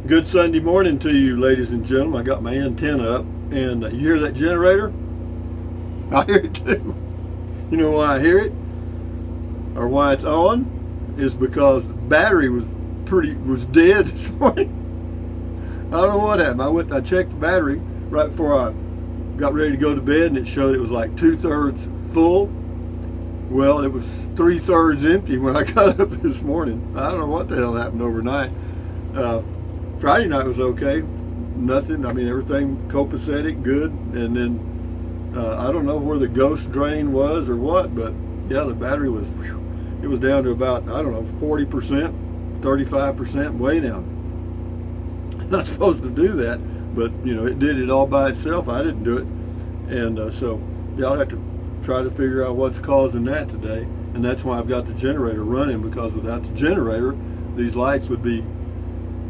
Good Sunday morning to you, ladies and gentlemen. I got my antenna up, and you hear that generator? I hear it too. You know why I hear it, or why it's on, is because the battery was dead this morning. I don't know what happened. I checked the battery right before I got ready to go to bed, and it showed it was like 2/3 full. Well, it was 3/3 empty when I got up this morning. I don't know what the hell happened overnight. Friday night was okay. Nothing. I mean, everything copacetic, good. And then I don't know where the ghost drain was or what, but yeah, the battery was, it was down to about, I don't know, 40%, 35%, way down. Not supposed to do that, but you know, it did it all by itself. I didn't do it. And so yeah, I'll have to try to figure out what's causing that today. And that's why I've got the generator running, because without the generator, these lights would be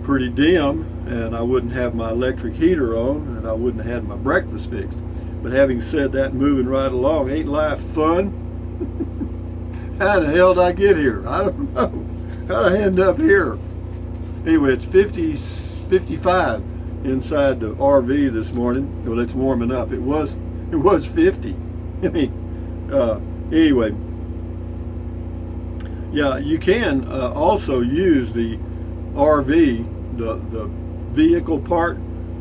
pretty dim, and I wouldn't have my electric heater on, and I wouldn't have had my breakfast fixed. But having said that, moving right along, ain't life fun? How the hell did I get here? I don't know. How'd I end up here? Anyway, it's 55 inside the RV this morning. Well, it's warming up. It was 50. I mean, anyway, yeah, you can also use the RV, the vehicle part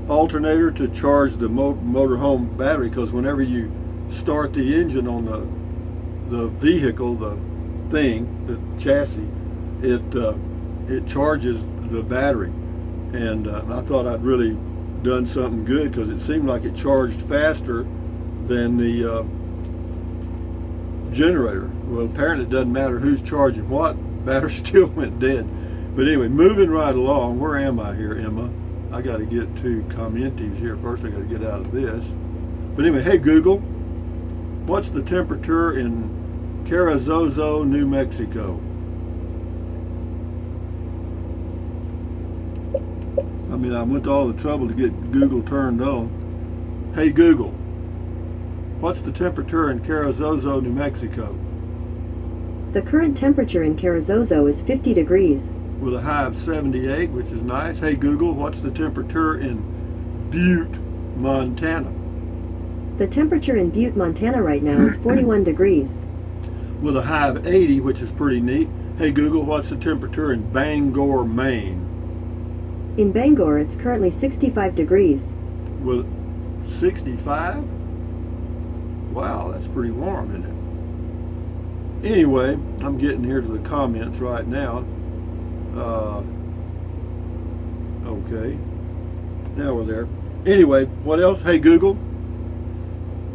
alternator, to charge the motorhome battery, because whenever you start the engine on the vehicle, the thing, the chassis, it charges the battery. And I thought I'd really done something good, because it seemed like it charged faster than the generator. Well, apparently it doesn't matter who's charging what, battery still went dead. But anyway, moving right along. Where am I here, Emma? I got to get to commenties here first. I got to get out of this. But anyway, hey Google, what's the temperature in Carrizozo, New Mexico? I mean, I went to all the trouble to get Google turned on. Hey Google, what's the temperature in Carrizozo, New Mexico? The current temperature in Carrizozo is 50 degrees. With a high of 78, which is nice. Hey Google, what's the temperature in Butte, Montana? The temperature in Butte, Montana right now is 41 degrees. With a high of 80, which is pretty neat. Hey Google, what's the temperature in Bangor, Maine? In Bangor, it's currently 65 degrees. With 65? Wow, that's pretty warm, isn't it? Anyway, I'm getting here to the comments right now. Okay, now we're there. Anyway, what else? Hey Google,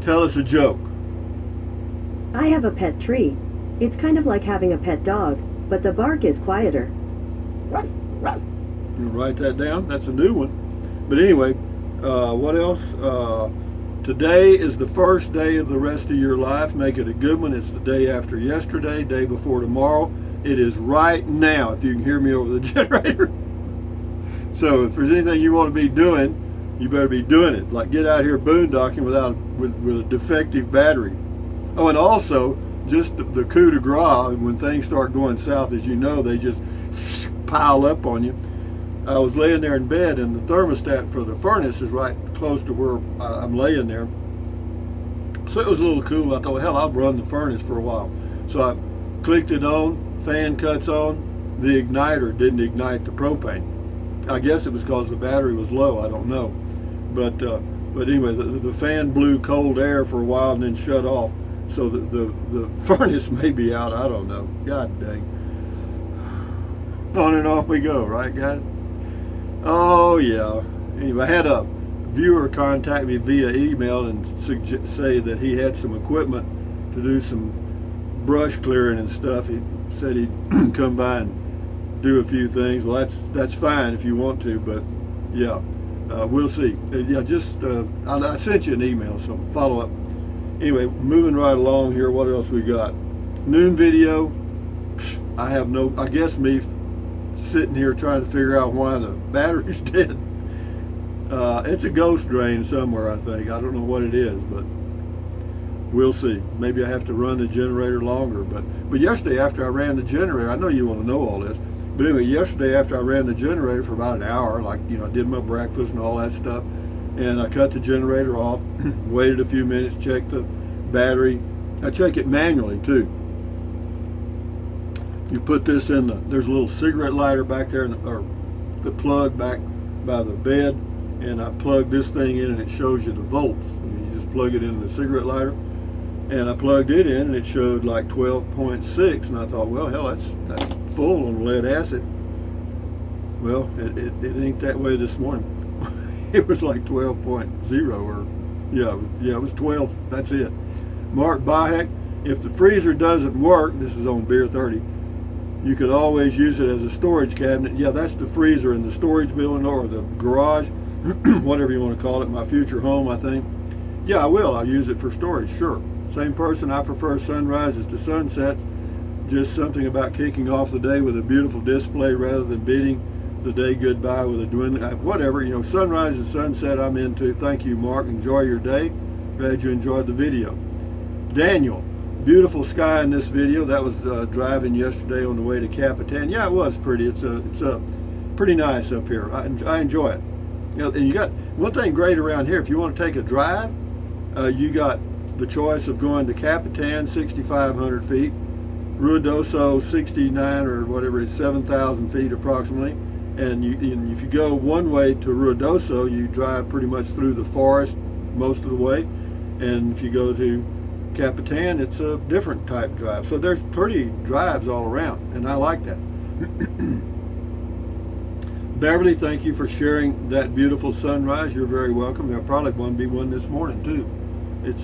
tell us a joke. I have a pet tree. It's kind of like having a pet dog, but the bark is quieter. You write that down? That's a new one. But anyway, what else? Today is the first day of the rest of your life. Make it a good one. It's the day after yesterday, day before tomorrow. It is right now, if you can hear me over the generator. So if there's anything you want to be doing, you better be doing it. Like get out here boondocking with a defective battery. Oh, and also, just the coup de grace, when things start going south, as you know, they just pile up on you. I was laying there in bed, and the thermostat for the furnace is right close to where I'm laying there. So it was a little cool. I thought, hell, I'll run the furnace for a while. So I clicked it on, fan cuts on, the igniter didn't ignite the propane. I guess it was because the battery was low, I don't know. But anyway, the fan blew cold air for a while and then shut off. So the furnace may be out, I don't know. God dang. On and on we go, right guys? Oh yeah. Anyway, I had a viewer contact me via email and say that he had some equipment to do some brush clearing and stuff. He said he'd come by and do a few things. Well, that's fine if you want to, but yeah, we'll see. Yeah, just I sent you an email, so follow up. Anyway, moving right along here. What else we got? Noon video. I guess me sitting here trying to figure out why the battery's dead. It's a ghost drain somewhere, I think. I don't know what it is, but we'll see. Maybe I have to run the generator longer. But yesterday, after I ran the generator, I know you want to know all this, But anyway, yesterday after I ran the generator for about an hour, like, you know, I did my breakfast and all that stuff, and I cut the generator off, waited a few minutes, checked the battery. I check it manually too. You put this in there's a little cigarette lighter back there, or the plug back by the bed, and I plug this thing in and it shows you the volts. You just plug it in the cigarette lighter, and I plugged it in and it showed like 12.6, and I thought, well, hell, that's full on lead acid. Well, it ain't that way this morning. It was like 12.0, or yeah, it was 12. That's it. Mark Bahek, if the freezer doesn't work, this is on Beer 30, you could always use it as a storage cabinet. Yeah, that's the freezer in the storage building or the garage, whatever you want to call it, my future home, I think. Yeah, I will. I'll use it for storage, sure. Same person, I prefer sunrises to sunsets. Just something about kicking off the day with a beautiful display rather than bidding the day goodbye with a dwindling, whatever, you know, sunrise and sunset I'm into. Thank you, Mark. Enjoy your day. Glad you enjoyed the video. Daniel, beautiful sky in this video. That was driving yesterday on the way to Capitan. Yeah, it was pretty. It's pretty nice up here. I enjoy it. You know, and you got one thing great around here. If you want to take a drive, you got the choice of going to Capitan, 6,500 feet, Ruidoso, 69 or whatever it is, 7,000 feet approximately. And if you go one way to Ruidoso, you drive pretty much through the forest most of the way. And if you go to Capitan, it's a different type drive. So there's pretty drives all around, and I like that. Beverly, thank you for sharing that beautiful sunrise. You're very welcome. There'll probably be one this morning too.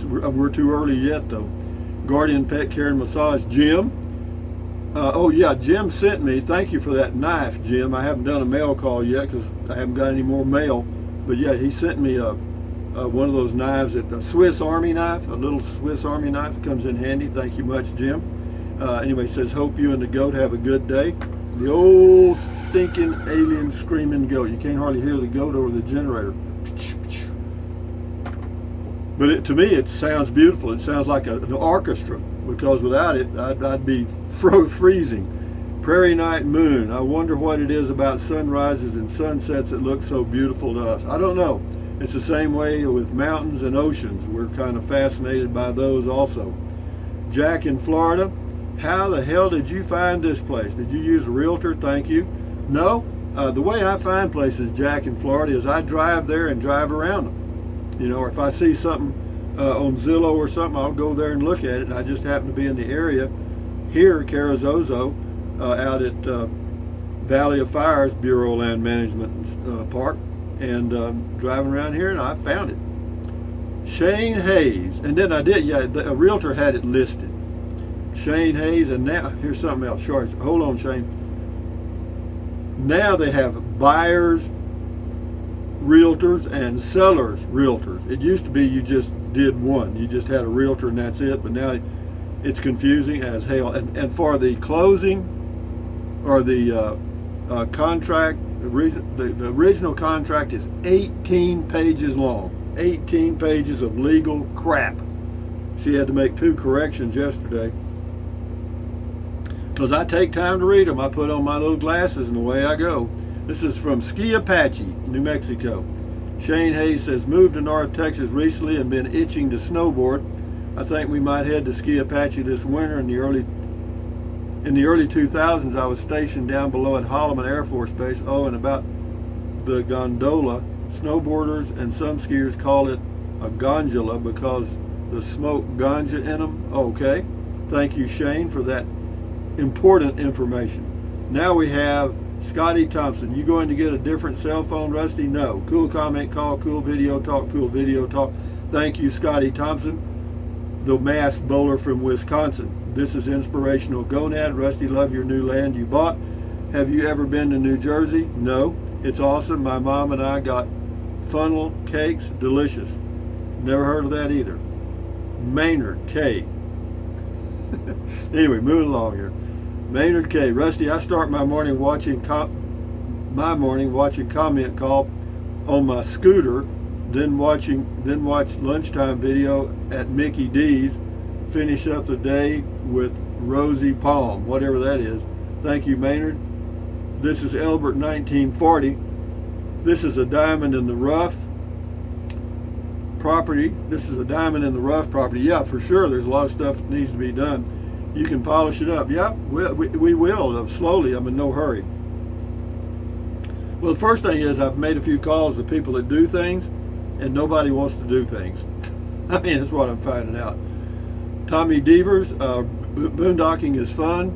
We're too early yet though. Guardian Pet Care and Massage, Jim. Oh yeah, Jim sent me, thank you for that knife, Jim. I haven't done a mail call yet because I haven't got any more mail. But yeah, he sent me one of those knives, a Swiss Army knife, a little Swiss Army knife that comes in handy. Thank you much, Jim. Anyway, says, hope you and the goat have a good day. The old stinking alien screaming goat. You can't hardly hear the goat over the generator. But to me, it sounds beautiful. It sounds like an orchestra, because without it, I'd be freezing. Prairie Night Moon. I wonder what it is about sunrises and sunsets that look so beautiful to us. I don't know. It's the same way with mountains and oceans. We're kind of fascinated by those also. Jack in Florida. How the hell did you find this place? Did you use a realtor? Thank you. No. The way I find places, Jack in Florida, is I drive there and drive around them. You know, or if I see something on Zillow or something, I'll go there and look at it. And I just happen to be in the area here, Carrizozo, out at Valley of Fires Bureau of Land Management Park, and driving around here, and I found it. Shane Hayes, and then I did, yeah, a realtor had it listed. Shane Hayes, and now here's something else. Sure, hold on, Shane. Now they have buyers realtors and sellers realtors. It used to be you just did one. You just had a realtor and that's it, but now it's confusing as hell. And for the closing or the contract, the original contract is 18 pages long. 18 pages of legal crap. She had to make 2 corrections yesterday. Because I take time to read them. I put on my little glasses and away I go. This is from Ski Apache, New Mexico. Shane Hayes says, moved to North Texas recently and been itching to snowboard. I think we might head to Ski Apache this winter. In the early 2000s, I was stationed down below at Holloman Air Force Base. Oh, and about the gondola, snowboarders and some skiers call it a gondola because the smoke ganja in them. Okay, thank you, Shane, for that important information. Now we have Scotty Thompson. You going to get a different cell phone, Rusty? No. Cool comment, call, cool video talk, cool video talk. Thank you, Scotty Thompson, the masked bowler from Wisconsin. This is Inspirational Gonad. Rusty, love your new land you bought. Have you ever been to New Jersey? No. It's awesome. My mom and I got funnel cakes. Delicious. Never heard of that either. Maynard K. Anyway, moving along here. Maynard K. Rusty, I start my morning watching comment call on my scooter, then watch lunchtime video at Mickey D's, finish up the day with Rosie Palm, whatever that is. Thank you, Maynard. This is Elbert 1940. This is a diamond in the rough property. This is a diamond in the rough property. Yeah, for sure. There's a lot of stuff that needs to be done. You can polish it up. Yeah, we will slowly. I'm in no hurry. Well, the first thing is I've made a few calls to people that do things, and nobody wants to do things. I mean, that's what I'm finding out. Tommy Devers, boondocking is fun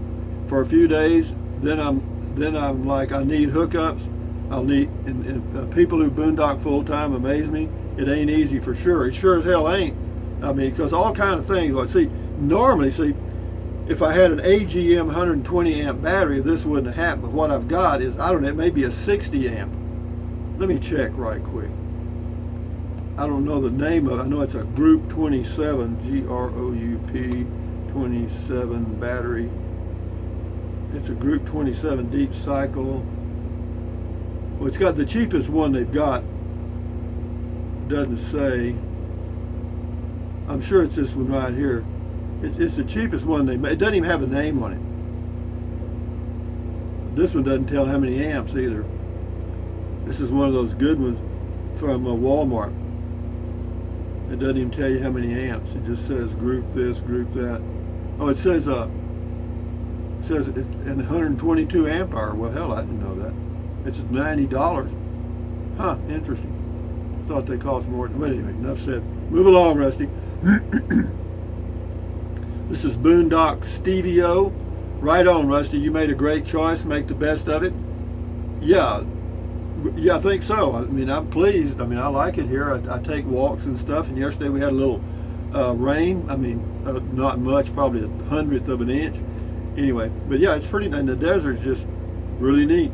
for a few days. Then I'm like, I need hookups. I'll need and people who boondock full time amaze me. It ain't easy for sure. It sure as hell ain't. I mean, because all kind of things. Like, normally, if I had an AGM 120 amp battery, this wouldn't have happened. But what I've got is, I don't know, it may be a 60 amp. Let me check right quick. I don't know the name of it. I know it's a Group 27, Group 27 battery. It's a Group 27 deep cycle. Well, it's got the cheapest one they've got. Doesn't say. I'm sure it's this one right here. It's the cheapest one they made. It doesn't even have a name on it. This one doesn't tell how many amps either. This is one of those good ones from Walmart. It doesn't even tell you how many amps. It just says group this, group that. Oh, it says it's 122 amp hour. Well, hell, I didn't know that. It's $90. Huh? Interesting. Thought they cost more. But anyway, enough said. Move along, Rusty. This is Boondock Stevie-O. Right on, Rusty. You made a great choice. Make the best of it. Yeah, I think so. I mean, I'm pleased. I mean, I like it here. I take walks and stuff. And yesterday we had a little rain. I mean, not much, probably 1/100th of an inch. Anyway, but yeah, it's pretty. And the desert's just really neat.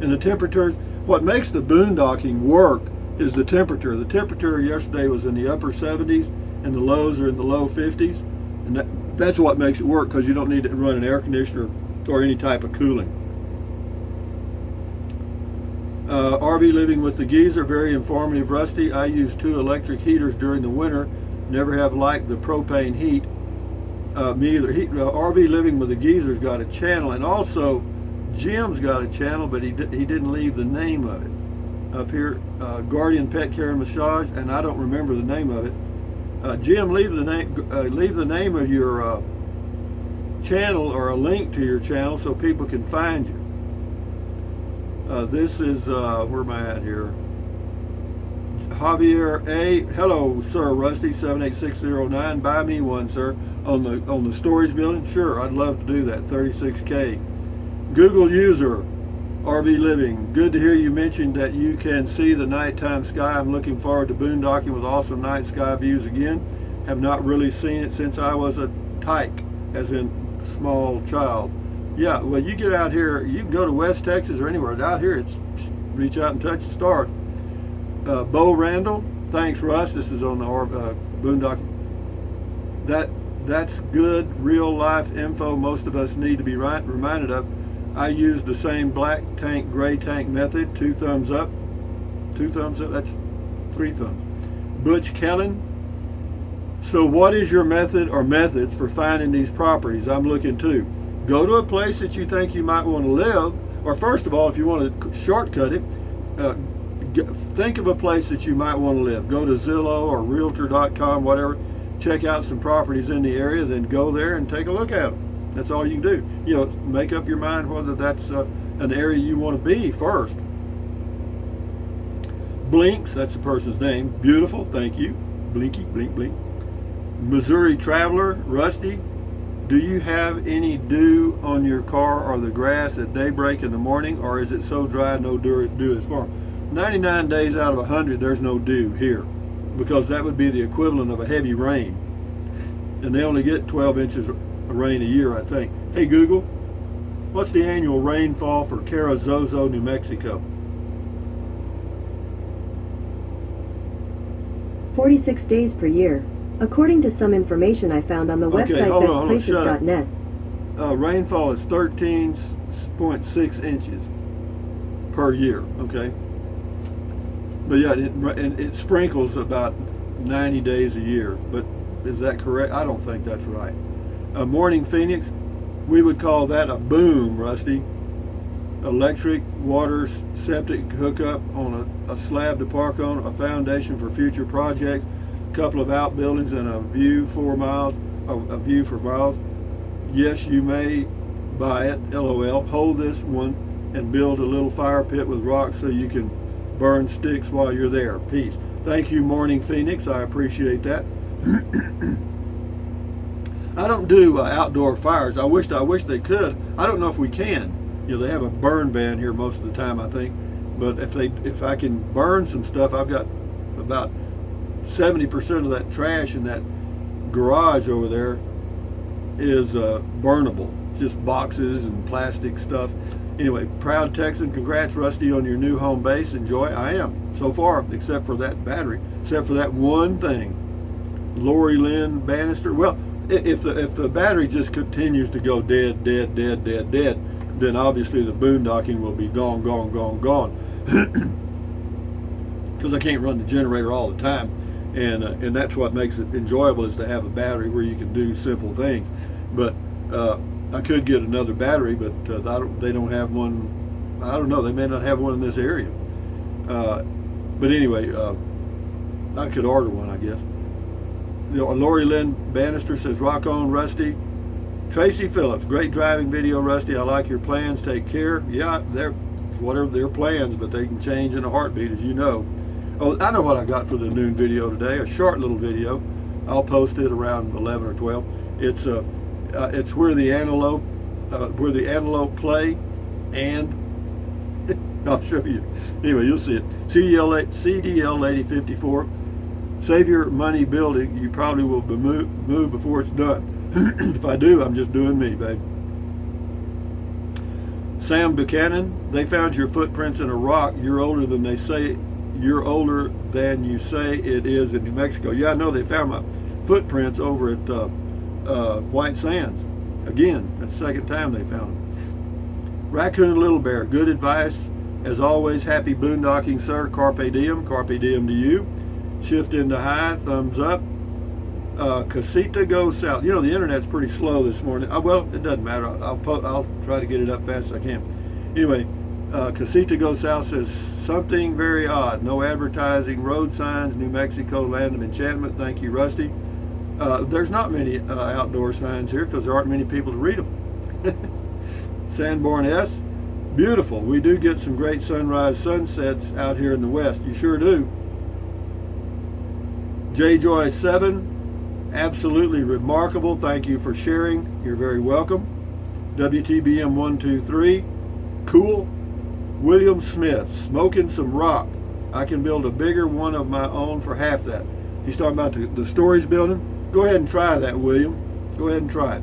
And the temperatures. What makes the boondocking work is the temperature. The temperature yesterday was in the upper 70s, and the lows are in the low 50s. And that's what makes it work, because you don't need to run an air conditioner or any type of cooling. RV living with the geyser, very informative, Rusty. I use 2 electric heaters during the winter. Never have liked the propane heat. Me either. RV living with the geyser's got a channel, and also Jim's got a channel, but he didn't leave the name of it. Up here, Guardian Pet Care and Massage, and I don't remember the name of it. Jim, leave the name of your channel, or a link to your channel, so people can find you. This is where am I at here? Javier A. Hello, sir. Rusty 78609. Buy me one, sir. On the storage building. Sure, I'd love to do that. 36K. Google user. RV living. Good to hear you mention that you can see the nighttime sky. I'm looking forward to boondocking with awesome night sky views again. Have not really seen it since I was a tyke, as in small child. Yeah, well, you get out here, you can go to West Texas or anywhere. Out here, it's reach out and touch the stars. Bo Randall, thanks, Russ. This is on the boondocking. That's good real life info most of us need to be reminded of. I use the same black tank, gray tank method. 2 thumbs up. 2 thumbs up, that's 3 thumbs. Butch Kellen. So what is your method or methods for finding these properties? I'm looking too. Go to a place that you think you might want to live, or first of all, if you want to shortcut it, think of a place that you might want to live. Go to Zillow or Realtor.com, whatever. Check out some properties in the area, then go there and take a look at them. That's all you can do. You know, make up your mind whether that's an area you want to be first. Blinks, that's the person's name. Beautiful, thank you. Blinky, blink, blink. Missouri Traveler, Rusty, do you have any dew on your car or the grass at daybreak in the morning, or is it so dry no dew is formed? 99 days out of 100 there's no dew here, because that would be the equivalent of a heavy rain. And they only get 12 inches of rain a year, I think. Hey Google, what's the annual rainfall for Carrizozo, New Mexico? 46 days per year, according to some information I found on the website bestplaces.net. Rainfall is 13.6 inches per year, okay? But yeah, it sprinkles about 90 days a year, but is that correct? I don't think that's right. Morning Phoenix, we would call that a boom, Rusty. electric, water, septic hookup on a slab to park on, a foundation for future projects, a couple of outbuildings, and a view for miles. Yes, you may buy it, LOL. Hold this one and build a little fire pit with rocks so you can burn sticks while you're there. Peace. Thank you, Morning Phoenix. I appreciate that. I don't do outdoor fires. I wish they could. I don't know if we can. You know, they have a burn ban here most of the time, I think. But if I can burn some stuff, I've got about 70% of that trash in that garage over there is burnable. Just boxes and plastic stuff. Anyway, proud Texan. Congrats, Rusty, on your new home base. Enjoy. I am so far, except for that battery, except for that one thing. Lori Lynn Bannister. Well, if the battery just continues to go dead, then obviously the boondocking will be gone. Because I can't run the generator all the time, and that's what makes it enjoyable, is to have a battery where you can do simple things. But I could get another battery, but they don't have one. I don't know. They may not have one in this area. But anyway, I could order one, I guess. Lori Lynn Bannister says, rock on, Rusty. Tracy Phillips, great driving video, Rusty. I like your plans. Take care. Yeah, they're whatever their plans, but they can change in a heartbeat, as you know. Oh, I know what I got for the noon video today. A short little video. I'll post it around 11 or 12. It's where the antelope play, and I'll show you. Anyway, you'll see it. CDL Lady 54. Save your money building. You probably will move before it's done. If I do, I'm just doing me, babe. Sam Buchanan, they found your footprints in a rock. You're older than you say it is in New Mexico. Yeah, I know they found my footprints over at White Sands. Again, that's the second time they found them. Raccoon Little Bear, good advice. As always, happy boondocking, sir. Carpe diem to you. Shift into high, thumbs up. Casita goes south. You know, the internet's pretty slow this morning. Well, it doesn't matter. I'll try to get it up fast as I can. Anyway, Casita goes south says, something very odd. No advertising, road signs, New Mexico, land of enchantment. Thank you, Rusty. There's not many outdoor signs here because there aren't many people to read them. Sanborn S. Beautiful. We do get some great sunrise sunsets out here in the west. You sure do. J-Joy 7. Absolutely remarkable. Thank you for sharing. You're very welcome. WTBM 123. Cool. William Smith. Smoking some rock. I can build a bigger one of my own for half that. He's talking about the storage building. Go ahead and try that, William. Go ahead and try it.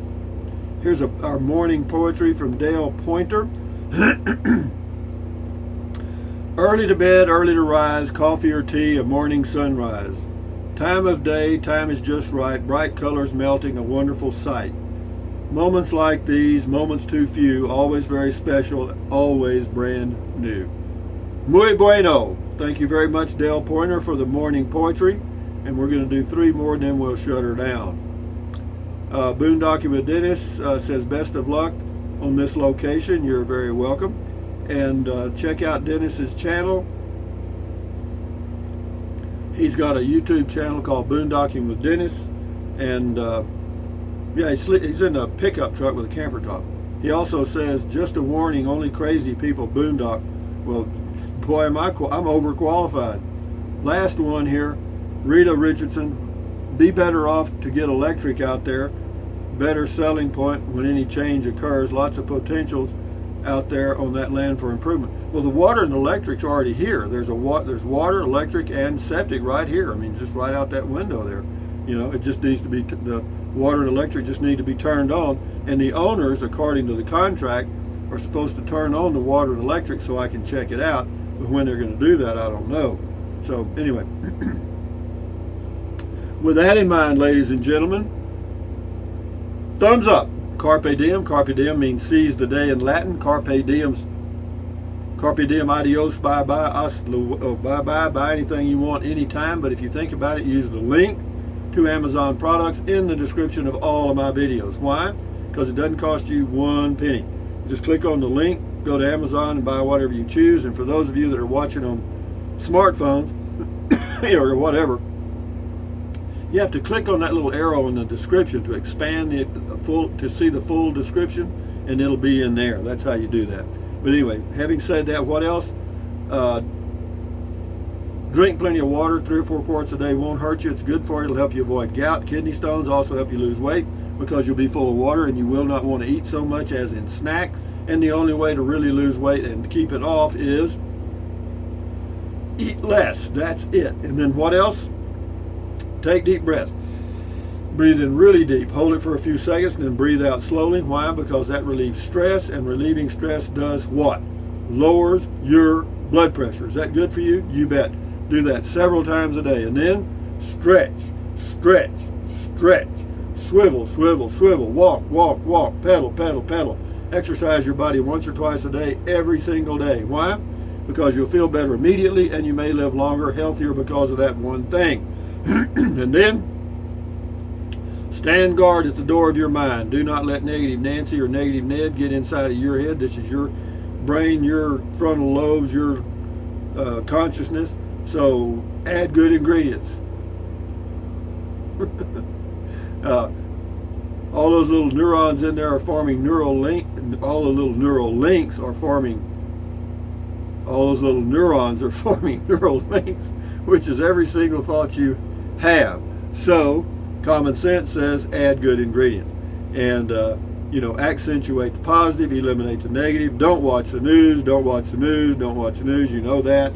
Here's our morning poetry from Dale Pointer. Early to bed, early to rise, coffee or tea, a morning sunrise. Time of day, time is just right, bright colors melting, a wonderful sight. Moments like these, moments too few, always very special, always brand new. Muy bueno. Thank you very much, Dale Pointer, for the morning poetry. And we're going to do 3 more, and then we'll shut her down. Boondocking with Dennis says, best of luck on this location. You're very welcome. And check out Dennis's channel. He's got a YouTube channel called Boondocking with Dennis. And yeah, he's in a pickup truck with a camper top. He also says, just a warning, only crazy people boondock. Well, boy, I'm overqualified. Last one here. Rita Richardson, be better off to get electric out there. Better selling point when any change occurs. Lots of potentials out there on that land for improvement. Well, the water and electric's already here. There's water, electric, and septic right here. I mean, just right out that window there. You know, it just needs to be, the water and electric just need to be turned on. And the owners, according to the contract, are supposed to turn on the water and electric so I can check it out. But when they're going to do that, I don't know. So anyway. With that in mind, ladies and gentlemen, thumbs up. Carpe diem. Carpe diem means seize the day in Latin. Carpe diem, adios, bye-bye, bye-bye, buy anything you want anytime. But if you think about it, use the link to Amazon products in the description of all of my videos. Why? Because it doesn't cost you 1 penny. Just click on the link go to Amazon and buy whatever you choose. And for those of you that are watching on smartphones or whatever, you have to click on that little arrow in the description to expand it to see the full description, and it'll be in there. That's how you do that. But anyway, having said that, what else? Drink plenty of water. 3 or 4 quarts a day won't hurt you. It's good for you. It'll help you avoid gout, kidney stones, also help you lose weight because you'll be full of water, and you will not want to eat so much as in snack. And the only way to really lose weight and keep it off is eat less. That's it. And then what else? Take deep breaths. Breathe in really deep. Hold it for a few seconds and then breathe out slowly. Why? Because that relieves stress, and relieving stress does what? Lowers your blood pressure. Is that good for you? You bet. Do that several times a day. And then stretch, stretch, stretch. Swivel, swivel, swivel. Walk, walk, walk. Pedal, pedal, pedal. Exercise your body once or twice a day, every single day. Why? Because you'll feel better immediately, and you may live longer, healthier because of that one thing. And then stand guard at the door of your mind. Do not let negative Nancy or negative Ned get inside of your head. This is your brain, your frontal lobes, your consciousness. So add good ingredients. All those little neurons in there are forming neural link. All the little neural links are forming. All those little neurons are forming neural links, which is every single thought you have. So common sense says add good ingredients, and accentuate the positive, eliminate the negative. Don't watch the news. Don't watch the news. Don't watch the news. You know that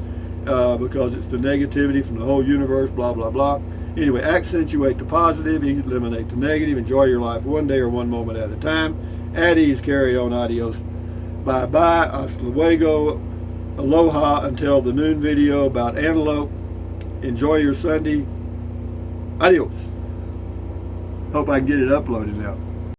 because it's the negativity from the whole universe. Blah blah blah. Anyway, accentuate the positive, eliminate the negative. Enjoy your life one day or one moment at a time. At ease, carry on, adios, bye bye, hasta luego, aloha until the noon video about antelope. Enjoy your Sunday. Adios. Hope I can get it uploaded now.